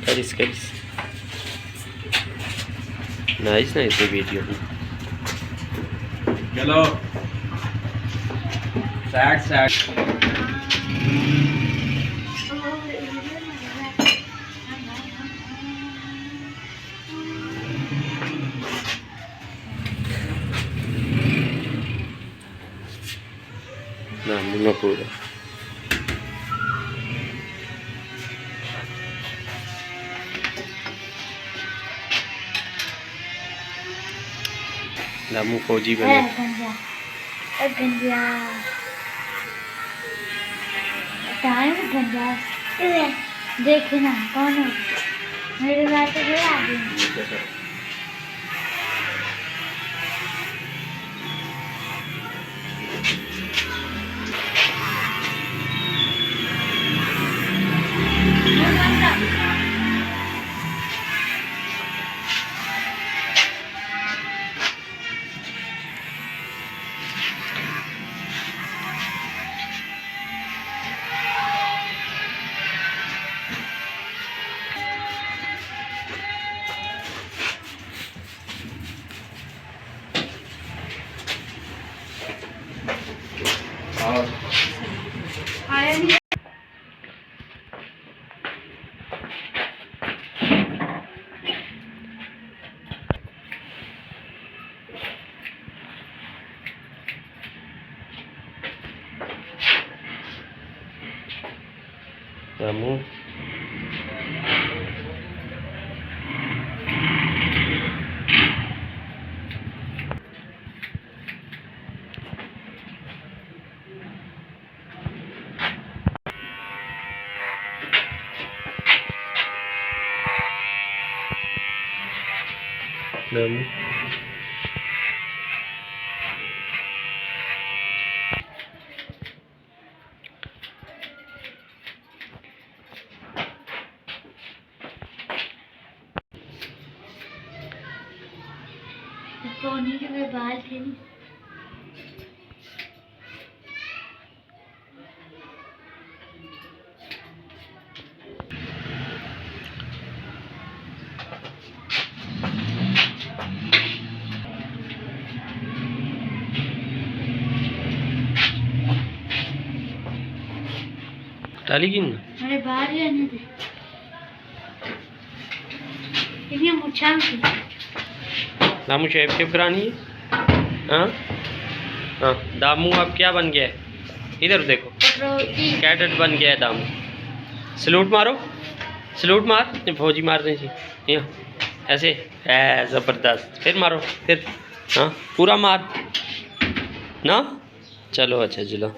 करिस nice video चलो sad ना पूरा लामू फौजी बने देखे ना कौन है मेरे बात तो आगे रामू रामू पोनी के में बाल थे नहीं टाली की अरे बाहर ही आने दे इन्हें मुछांग थी दामू शेप करानी है। हाँ हाँ दामू अब क्या बन गया है इधर देखो कैडेट बन गया है दामू। सलूट मारो सलूट मार फौजी मारने से यहाँ ऐसे है ज़बरदस्त फिर मारो फिर हाँ पूरा मार ना चलो अच्छा चलो।